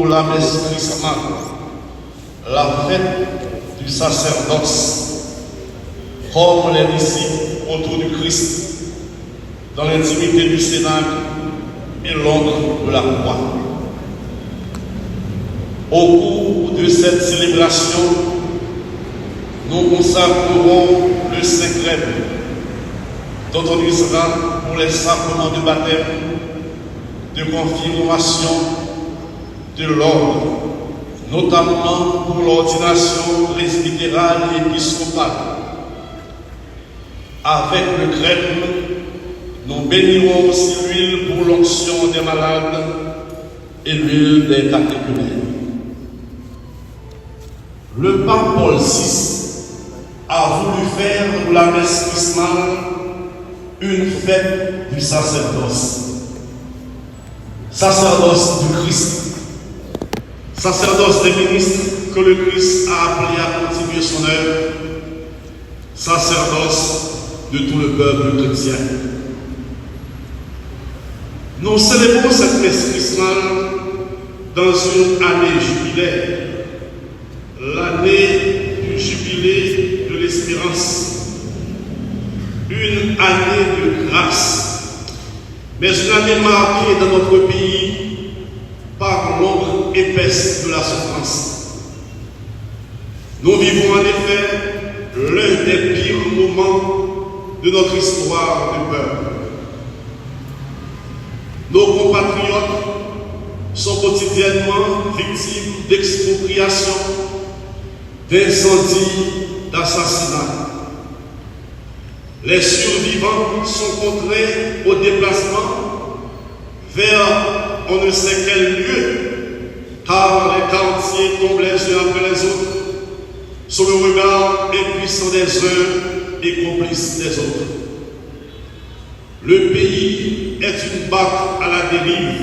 pour la messe chrismale, la fête du sacerdoce, comme les disciples autour du Christ, dans l'intimité du Cénacle et l'ombre de la croix. Au cours de cette célébration, nous consacrerons le Saint-Crème, dont on usera pour les sacrements de baptême, de confirmation, de l'ordre, notamment pour l'ordination presbytérale et épiscopale. Avec le crème, nous bénirons aussi l'huile pour l'onction des malades et l'huile des catéchumènes. Le pape Paul VI a voulu faire de la messe chrismale une fête du sacerdoce. Sacerdoce du Christ. Sacerdoce des ministres que le Christ a appelé à continuer son œuvre. Sacerdoce de tout le peuple chrétien. Nous célébrons cette messe chrismale dans une année jubilaire, l'année du jubilé de l'espérance, une année de grâce, mais une année marquée dans notre pays par l'ombre épaisse de la souffrance. Nous vivons en effet l'un des pires moments de notre histoire de peuple. Nos compatriotes sont quotidiennement victimes d'expropriation, d'incendies, d'assassinats. Les survivants sont contraints au déplacement vers on ne sait quel lieu, car les quartiers tombent les uns après les autres, sous le regard impuissant des uns et complices des autres. Le pays est une barque à la dérive.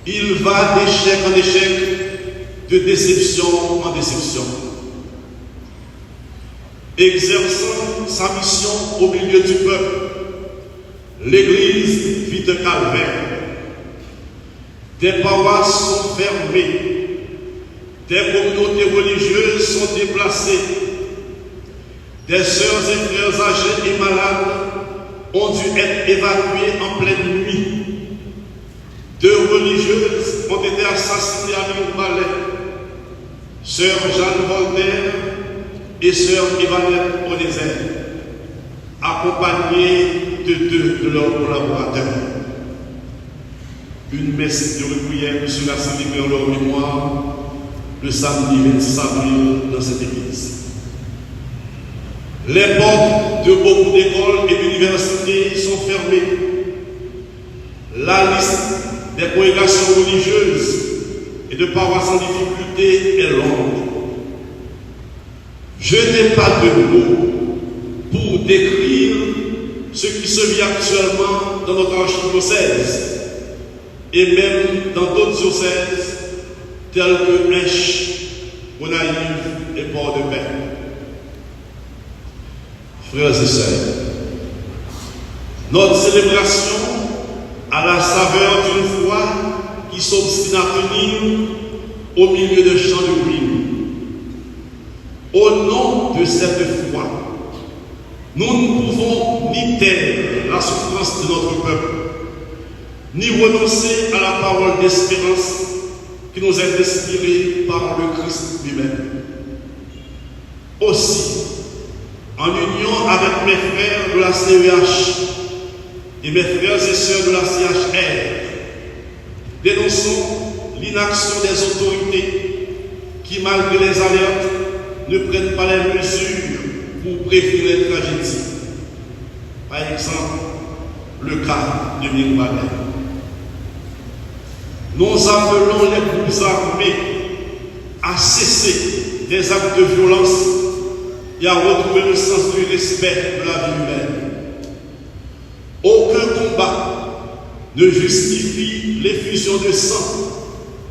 Il va d'échec en échec, de déception en déception. Exerçant sa mission au milieu du peuple, l'Église vit un calvaire. Des paroisses sont fermées, des communautés religieuses sont déplacées, des sœurs et frères âgés et malades ont dû être évacués en pleine nuit. 2 religieuses ont été assassinées à Mirbalet, sœur Jeanne Voltaire et sœur Evanette Onézère, accompagnées de 2 de leurs collaborateurs. Une messe de requiem sera célébrée en leur mémoire le samedi 26 avril dans cette église. Les portes de beaucoup d'écoles et d'universités sont fermées. La liste des congrégations religieuses et de paroisses en difficulté est longue. Je n'ai pas de mots pour décrire ce qui se vit actuellement dans notre archidiocèse et même dans d'autres diocèses tels que Esch, Gonaïves et Port-de-Paix. Frères et sœurs, notre célébration a la saveur d'une foi qui s'obstine à tenir au milieu de champs de ruines. Au nom de cette foi, nous ne pouvons ni taire la souffrance de notre peuple, ni renoncer à la parole d'espérance qui nous est inspirée par le Christ lui-même. Aussi, en union avec mes frères de la CEH et mes frères et sœurs de la CHR, dénonçons l'inaction des autorités qui, malgré les alertes, ne prennent pas les mesures pour prévenir les tragédies. Par exemple, le cas de Mirbalet. Nous appelons les groupes armés à cesser des actes de violence et à retrouver le sens du respect de la vie humaine. Aucun combat ne justifie l'effusion de sang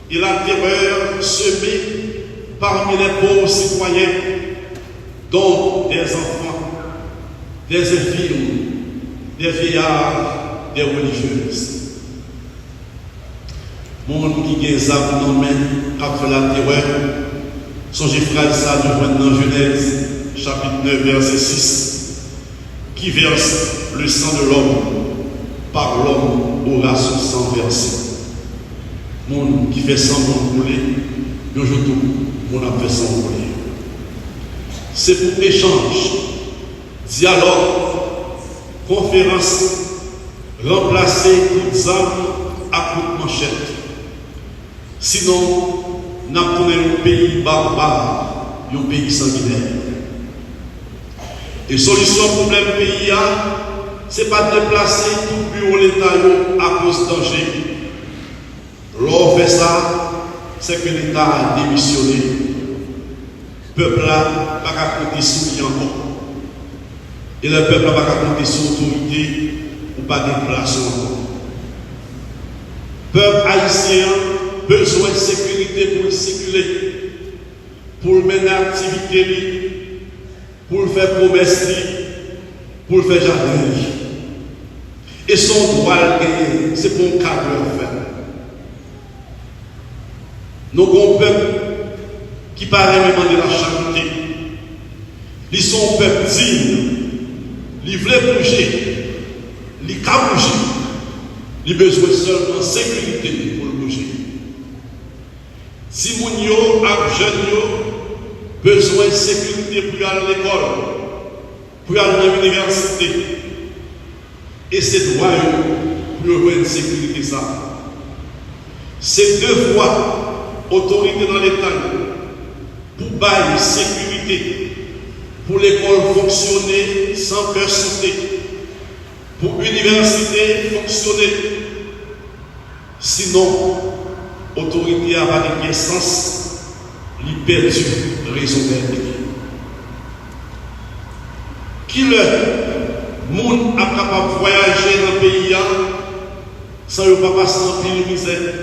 et la terreur semée parmi les pauvres citoyens, dont des enfants, des infirmes, des vieillards, des religieuses. Monde qui gagne ça pour nous mettre après la terreur. Songez phrase ça nous dans Genèse chapitre 9 verset 6 qui verse le sang de l'homme par l'homme aura son sang versé. Monde qui fait semblant couler, un jour tout, on a fait semblant couler. C'est pour échange, dialogue, conférence, remplacer toutes armes à coups de manchette. Sinon, nous avons un pays barbare, un pays sanguinaire. Et solution au problème pays, ce n'est pas déplacer tout bureau l'État à cause de danger. L'on fait ça, c'est que l'État a démissionné. Le peuple n'a pas compter sur lui encore. Et le peuple n'a pas compter sur l'autorité ou pas de place encore. Le peuple haïtien a besoin de sécurité pour circuler, pour mener l'activité, pour faire promesse, pour faire jardin. Et son droit à gagner, c'est pour un cadre faire. Nous avons un peuple qui paraît même de la charité. Ils sont un peuple digne. Ils veulent bouger. Ils veulent bouger. Ils ont besoin seulement de sécurité pour bouger. Si moun yo ak jeune yo besoin de sécurité pour aller à l'école, pour aller à l'université, et c'est droit pour avoir une sécurité ça. C'est deux fois autorité dans l'État pour bailler sécurité, pour l'école fonctionner sans peur sauter, pour l'université fonctionner. Sinon, l'autorité a pas de sens, il perd raison d'être. Qui le monde a capable de voyager dans le pays sans ne pas passer dans pile misère,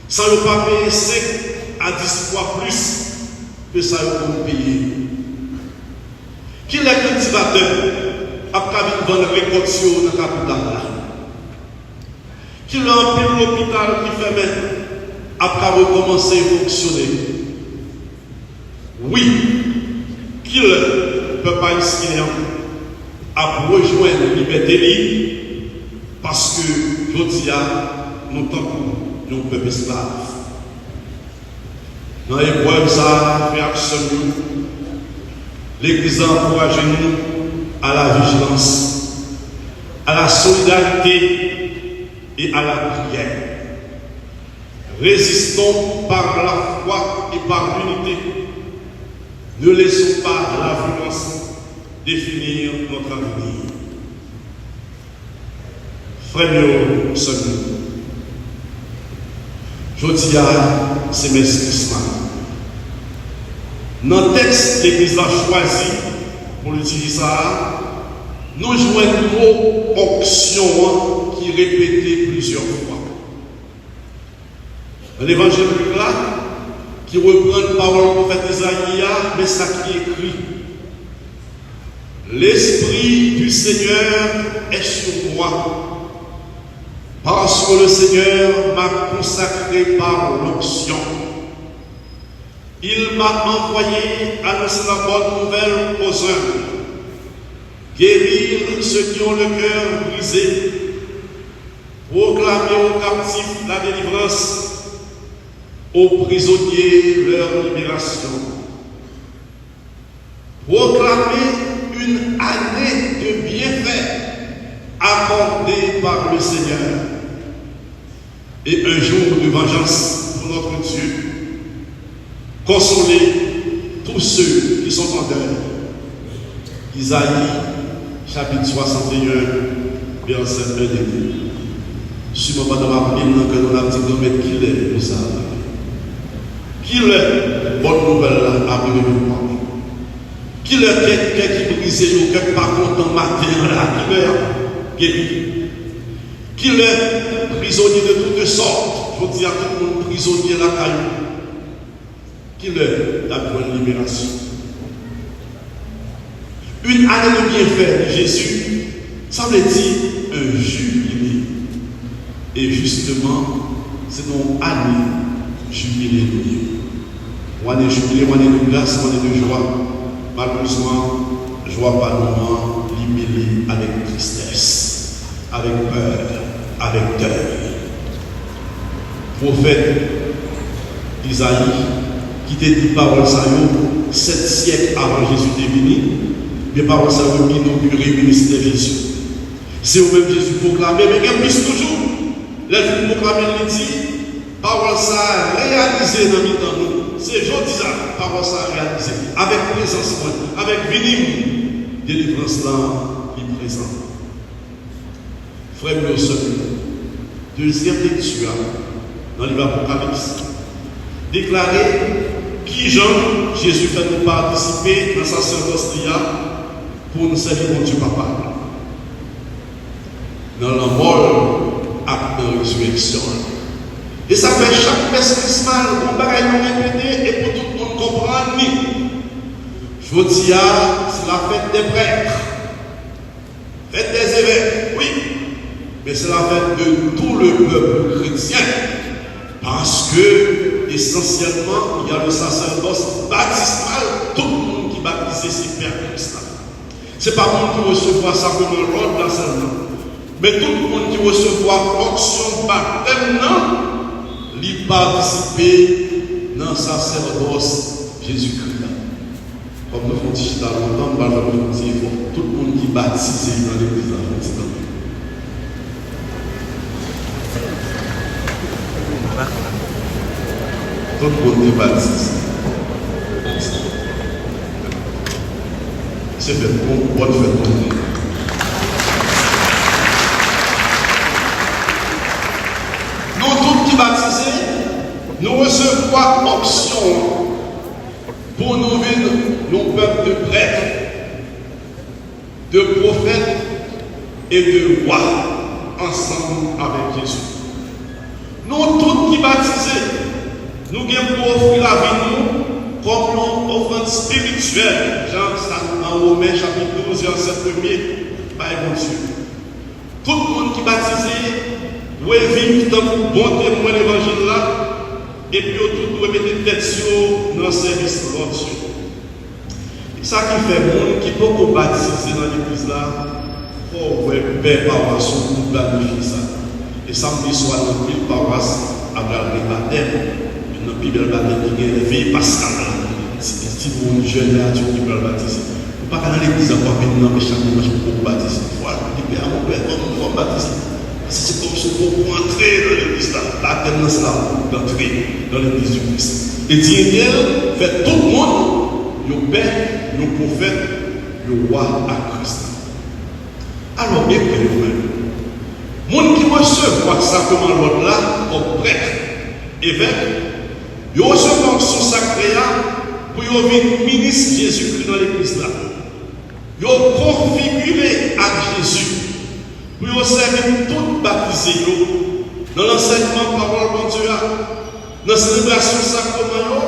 sans ne pas payer 5 à 10 fois plus que ça pour payer. Qui le cultivateur a capable de vendre récolte dans la capitale? Qui le remplit l'hôpital qui fait maintenant a recommencer à fonctionner? Oui, qui le peuple haïtien a rejoint la liberté libre parce que je dis à nous sommes un peuple esclave. Dans l'épreuve, ça fait action. L'Église encourage nous à la vigilance, à la solidarité et à la prière. Résistons par la foi et par l'unité. Ne laissons pas la violence définir notre avenir. Frères, sœurs, je dis à ces messieurs, dans le texte que l'Église a choisi pour l'utiliser ça, nous jouons le mot onction qui est répété plusieurs fois. Dans l'évangile là, qui reprend la parole du prophète Isaïe, mais ça qui est écrit. L'Esprit du Seigneur est sur moi, parce que le Seigneur m'a consacré par l'onction. Il m'a envoyé annoncer la bonne nouvelle aux hommes, guérir ceux qui ont le cœur brisé, proclamer aux captifs la délivrance, aux prisonniers leur libération, proclamer une année de bienfaits accordée par le Seigneur et un jour de vengeance pour notre Dieu. Consoler tous ceux qui sont en deuil. Isaïe, chapitre 61, verset 1 et 2. Si je ne vais pas dire que nous avons dit qui est ça. Qui est bonne nouvelle à venir. Qui est quelqu'un qui brise ou quelqu'un pas content matin là, qui est guéri. Qui est prisonnier de toutes sortes. Je dis à tout le monde prisonnier la caillou. Qui est la bonne libération. Une année de bienfait de Jésus, ça veut dire un jubilé. Et justement, c'est une année jubilée. Une année jubilée, une année de grâce, une année de joie. Malheureusement, joie pas nous libellée avec tristesse, avec peur, avec deuil. Prophète Isaïe, qui t'a dit parole ça, 7 siècles avant Jésus est venu, les paroles ça ont inauguré le ministère de Jésus. C'est au même Jésus proclamé, mais il y a plus toujours. Les gens proclamés, il dit, parole ça réalisé dans nous. C'est aujourd'hui ça, parole ça réalisé. Avec présence, avec vénim, délivrance là, il présent. Frère et sœurs, deuxième lecture dans le livre Apocalypse, déclarer qui Jean, Jésus fait nous participer dans sa sacerdoce pour nous servir mon Dieu Papa. Dans la mort et dans la résurrection. Et ça fait chaque messe chrismale, on va répéter et pour tout le monde comprendre. Je vous dis, c'est la fête des prêtres, fête des évêques, oui, mais c'est la fête de tout le peuple chrétien. Parce que, essentiellement, il y a le sacerdoce baptismal, tout le monde qui baptise ses pères Christ. Ce n'est pas le monde qui recevra simplement l'ordre dans seulement, mais tout le monde qui recevra l'onction baptême, il participer dans le sacerdoce Jésus-Christ. Comme nous faisons dit longtemps, tout le monde qui baptise dans l'église en tout le monde est baptisé. C'est fait pour bonne fête pour nous. Nous tous qui baptisés, nous recevons option pour nous vivre nos peuples de prêtres, de prophètes et de rois ensemble avec Jésus. Nous tous qui baptisés, nous avons pour offrir la vie comme une offrande spirituelle. Jean, dans Romains chapitre 12, verset 1er, par mon Dieu. Tout le monde qui est baptisé doit vivre comme bon témoin de l'évangile là, et puis tout doit mettre tête dans le service de l'autre. Et ça qui fait monde qui peut baptiser dans l'église là, il faut faire paroisse pour planifier ça. Et samedi soir, dans une paroisse, avec le baptême. Dans la Bible, qui est l'éveil pascal. Si vous êtes jeune là, tu peux le baptiser. Vous ne pouvez pas aller à l'église encore venir dans chaque dimanche pour baptiser. Voilà, vous dites, mon père, comment on va baptiser? C'est comme si vous entrer dans l'église là. La thème, c'est là, d'entrer dans l'église du Christ. Et Dieu fait tout le monde, le père, le prophète, le roi à Christ. Alors, bien que nous-mêmes, monde qui reçoit ça comme l'autre là, comme prêtre, évêque, ils reçoivent son sacré pour devenir ministre Jésus-Christ dans l'église là. Ils ont configuré à Jésus pour servir tout baptisé dans l'enseignement de la parole de Dieu, dans la célébration sacrement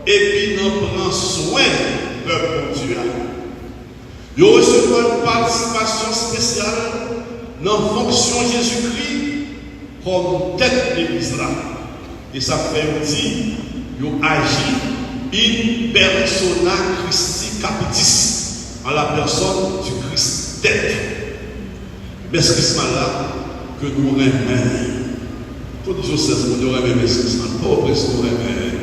et puis dans prendre soin du peuple de Dieu. Ils reçoivent une participation spéciale dans la fonction Jésus-Christ comme tête de l'église là. Et ça fait aussi, ils agit in persona Christi capitis, en la personne du Christ tête. Mais ce Christ-là, que nous remettons, tout le jour, nous remettons ce Christ-là, pas au presque nous remettons.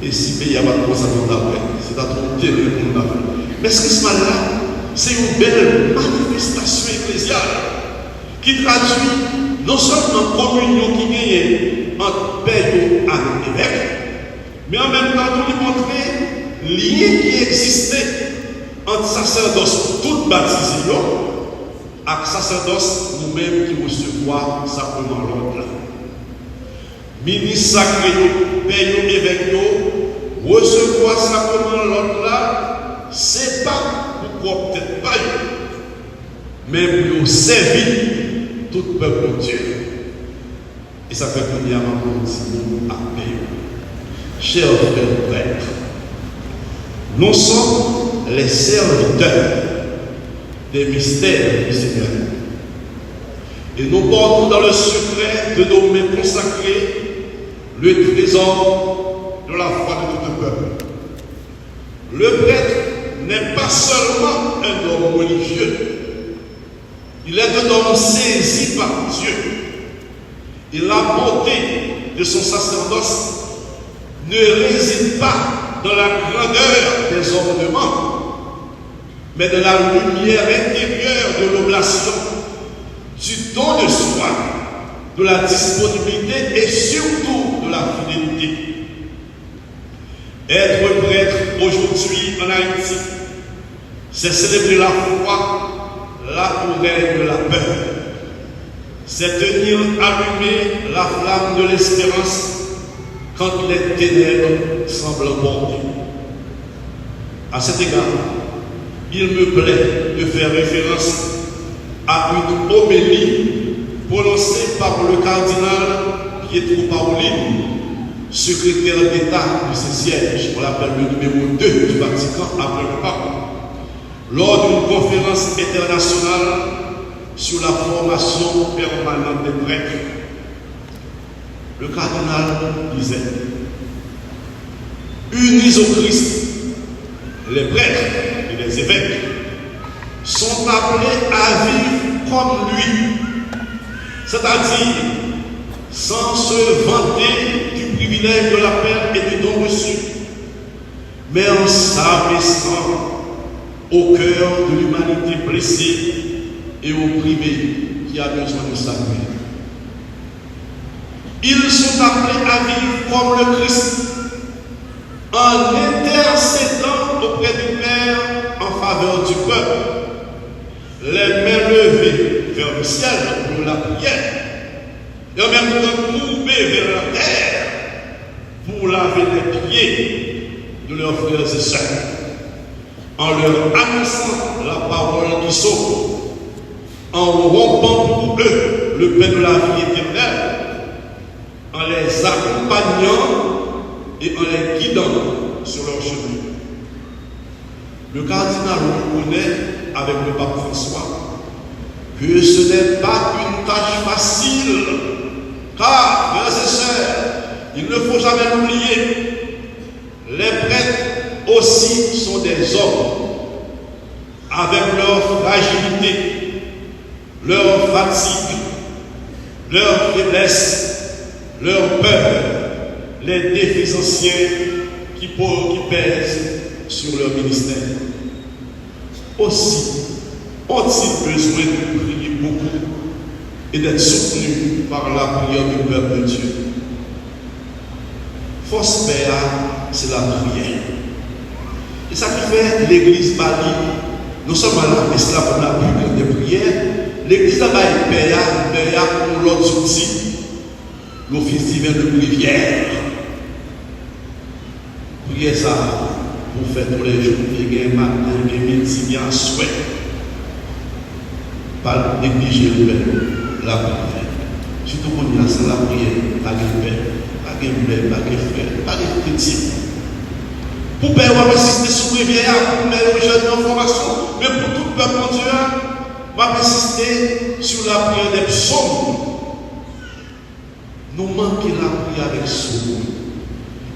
Et si il n'y a pas de cosa pour d'après, c'est à ton terrible pour nous d'après. Mais ce Christ-là, c'est une belle manifestation ecclésiale qui traduit non seulement la communion qui gagne entre père avec l'évêque, mais en même temps, nous lui montrer le lien qui existait entre sacerdoce tout baptisé et sacerdoce nous-mêmes qui recevons sacrement l'ordre. Ministre sacré, père évêque, recevoir sacrement l'ordre là, c'est pas pour peut-être pas, mais pour servir tout le peuple de Dieu. Et ça fait premièrement pour nous à paix. Chers frères prêtres, nous sommes les serviteurs des mystères du Seigneur. Et nous portons dans le secret de nos mains consacrées le trésor de la foi de tout un peuple. Le prêtre n'est pas seulement un homme religieux, il est un homme saisi par Dieu. Et la bonté de son sacerdoce ne réside pas dans la grandeur des ornements, mais dans la lumière intérieure de l'oblation, du don de soi, de la disponibilité et surtout de la fidélité. Être prêtre aujourd'hui en Haïti, c'est célébrer la foi là où règne la peur. C'est tenir allumée la flamme de l'espérance quand les ténèbres semblent border. À cet égard, il me plaît de faire référence à une homélie prononcée par le cardinal Pietro Parolin, secrétaire d'État de ce siège, on l'appelle le numéro 2 du Vatican après le pape, lors d'une conférence internationale sur la formation permanente des prêtres. Le cardinal disait: unis au Christ, les prêtres et les évêques sont appelés à vivre comme lui, c'est-à-dire sans se vanter du privilège de la paix et du don reçu, mais en s'abaissant au cœur de l'humanité blessée et opprimée qui a besoin de saluer. Ils sont appelés à vivre comme le Christ, en intercédant auprès du Père en faveur du peuple, les mains levées vers le ciel pour la prière, et en même temps courbées vers la terre pour laver les pieds de leurs frères et sœurs, en leur annonçant la parole qui sauve, en rompant pour eux le pain de la vie éternelle, en les accompagnant et en les guidant sur leur chemin. Le cardinal reconnaît avec le pape François que ce n'est pas une tâche facile, car, frères et sœurs, il ne faut jamais l'oublier, les prêtres aussi sont des hommes, avec leur fragilité, leur fatigue, leur faiblesse, leur peur, les défis anciens qui pèsent sur leur ministère. Aussi, ont-ils besoin de prier beaucoup et d'être soutenus par la prière du peuple de Dieu. Force Père, c'est la prière. Et ça qui fait l'Église Bali, non seulement la messe là pour la Bible de prière, l'Église là-bas est Père pour l'autre outil, l'office divin de prière. Prière ça pour faire tous les jours, il y a un matin, il y a un midi, il y a un souhait. Pas négliger la prière. Surtout quand il y a ça, la prière, pas de paix, pas de mère, pas de frère, pas de chrétien. Pour père, on va insister sur le vieillard, pour mettre les jeunes en formation, mais pour tout le peuple Dieu, on va insister sur la prière des psaumes. Nous manquons la prière avec psaume.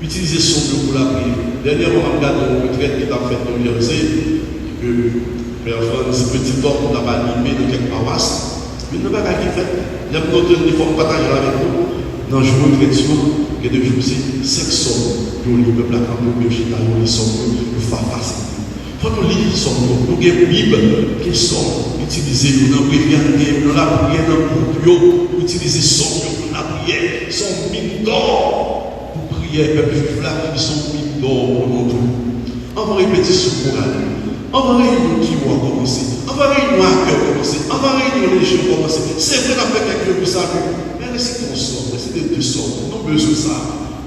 Utilisez psaume pour la prière. Dernièrement, on regarde une retraite qui a fait dans l'université, que Père Francis, petit homme, on a animé de quelques paroisses. Mais nous n'avons pas qu'à faire. Il faut partager avec nous. Dans le jour de chrétien, que de jour, c'est 5 sommes. Nous lisons le placard, nous lisons les sommes, nous faisons passer. Il faut nous lire les sommes. Nous avons une Bible qui sont utilisées dans la prière, dans la prière, dans le groupe, utiliser les sommes dans la prière. Ils sont mines d'or pour prier. Peuple juif là, ils sont mines d'or pour nous. On va répéter ce courage. On va réunir qui va commencer. On va réunir à cœur commencer. On va réunir les jeux commencer. C'est vrai qu'on fait quelque chose pour ça. Mais c'est qu'on sort. C'est des deux sortes. Nous avons besoin de ça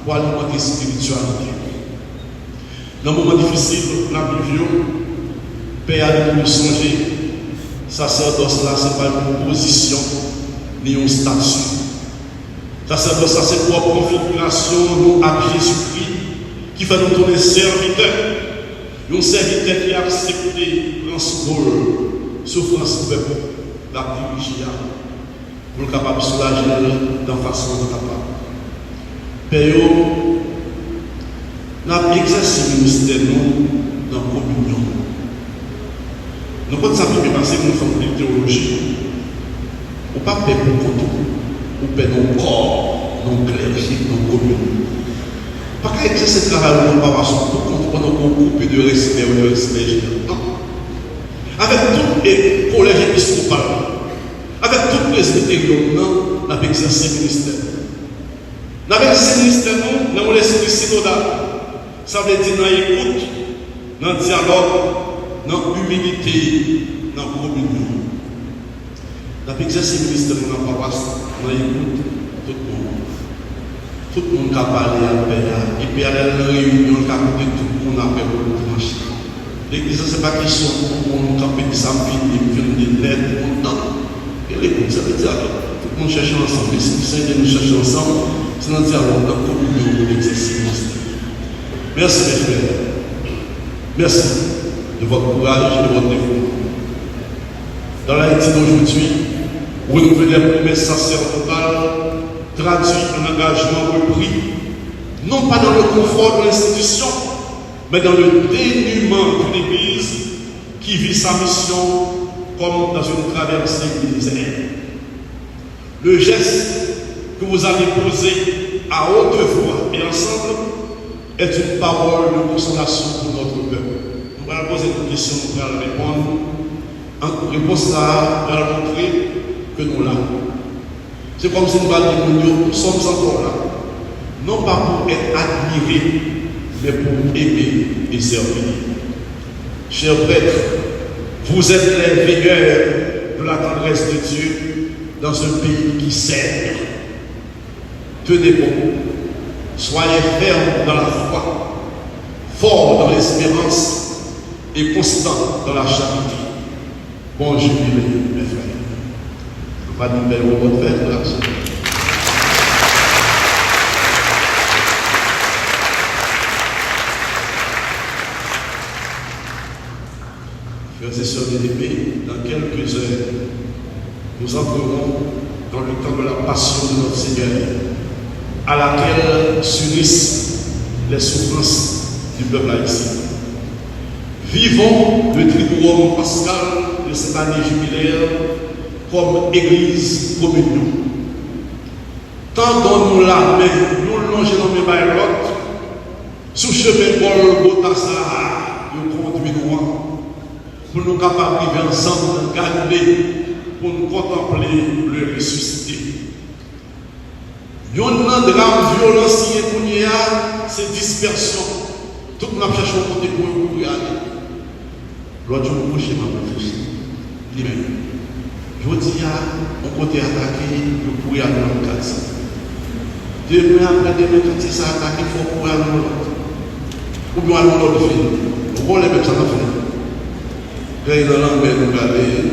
pour alimenter la spiritualité. Dans un moment difficile, la Bible, Père a nous songer. Sacerdoce là, ce n'est pas une position ni un statut. Sacerdoce là, c'est pour la configuration nous à Jésus-Christ qui fait nous tourner serviteurs. Un serviteur qui a accepté ce rôle, souffrance du peuple, la diriger, pour être capable de soulager dans la façon de capable. Père, nous avons exercé le ministère dans la communion. Nous avons savoir parce que nous faisons une théologie. Ou pas paix pour compte, ou paix nos corps, nos clergés, nos communes. Pas qu'à exercer ce travail, nous pas pour compte pendant qu'on coupe de respect ou de respect. Non. Avec tout les collèges épiscopal, avec tout les presbytériens, nous avons exercé le ministère. Nous avons exercé le ministère, nous avons l'esprit synodal. Ça veut dire dans l'écoute, dans le dialogue, dans l'humilité, dans la communion. Nous avons exercé le ministère dans la paroisse, dans l'écoute, tout le monde. Tout le monde a parlé à paix, et puis à la réunion, il a écouté tout le monde a fait pour le trancher. L'église, ce n'est pas question pour nous camper des amis, des lettres, non. Et l'écoute, ça veut dire tout le monde cherche ensemble. Et si nous cherchons ensemble, c'est dans le dialogue, dans la communion, de l'exercice. Merci mes frères. Merci de votre courage et de votre effort. Dans l'Haïti d'aujourd'hui, renouveler les promesses sacerdotales, traduire un engagement repris, non pas dans le confort de l'institution, mais dans le dénuement d'une Église qui vit sa mission comme dans une traversée du désert. Le geste que vous avez posé à haute voix et ensemble est une parole de consolation pour notre peuple. Nous allons poser une question, nous allons répondre. En réponse là, nous allons montrer que nous l'avons. C'est comme si nous allions dire, nous sommes encore là. Non pas pour être admirés, mais pour aimer et servir. Chers prêtres, vous êtes les veilleurs de la tendresse de Dieu dans un pays qui sert. Tenez bon, soyez fermes dans la foi, forts dans l'espérance et constants dans la charité. Bon jubilé, mes frères. Pas de belle votre frère, frères et sœurs bien-aimés, dans quelques heures, nous entrerons dans le temps de la passion de notre Seigneur, à laquelle s'unissent les souffrances du peuple haïtien. Vivons le triduum pascal de cette année jubilaire comme Église communion. Tendons-nous la main, nous longeons dans mes baillottes, sous chemin Golgotha Sahara, nous conduisons pour nous capables de vivre ensemble, garder, pour nous contempler le ressuscité. Yon nan drame violence qui est c'est dispersion. Tout le monde cherche un côté pour y aller. L'autre jour, je suis lui-même. Je dis à on côté attaqué, le pour y aller dans le quartier. Demain après demain, quand ça attaqué, il faut pour aller dans l'autre. Ou bien aller dans l'autre ville. On va les mêmes ça dans le pays. Dans l'anglais, nous allons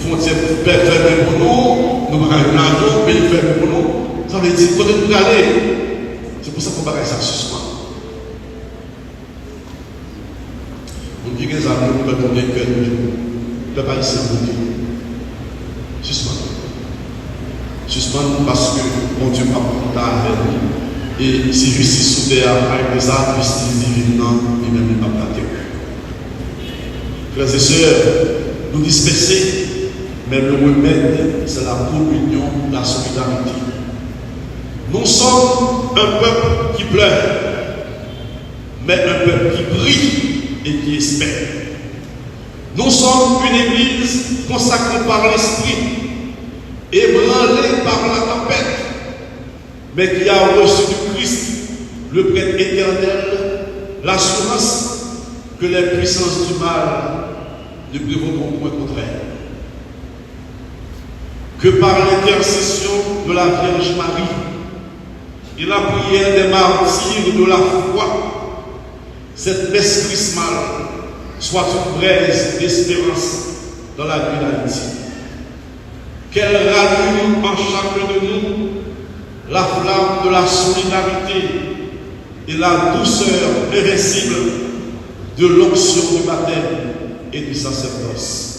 frontière fermée pour nous, nous allons dans un pays fermé pour nous. Ça veut dire, quand nous allons, c'est pour ça qu'on va ça suspend. On dit que les amis, nous peuvent donner que le pays s'est rendu. Suspend. Suspend parce que mon Dieu m'a porté avec nous. Et si justice sous terre, avec les actes, justice divine, non, il même pas la terre. Frères et sœurs, nous disperser, mais le remède, c'est la communion, la solidarité. Nous sommes un peuple qui pleure, mais un peuple qui brille et qui espère. Nous sommes une église consacrée par l'esprit, ébranlée par la tempête, mais qui a reçu du Christ, le prêtre éternel, l'assurance que les puissances du mal ne prévaudront point contre elle. Que par l'intercession de la Vierge Marie et la prière des martyrs de la foi, cette messe chrismale soit une braise d'espérance dans la vie d'Haïti. Qu'elle rallume en chacun de nous la flamme de la solidarité et la douceur invincible de l'onction du baptême et du sacerdoce.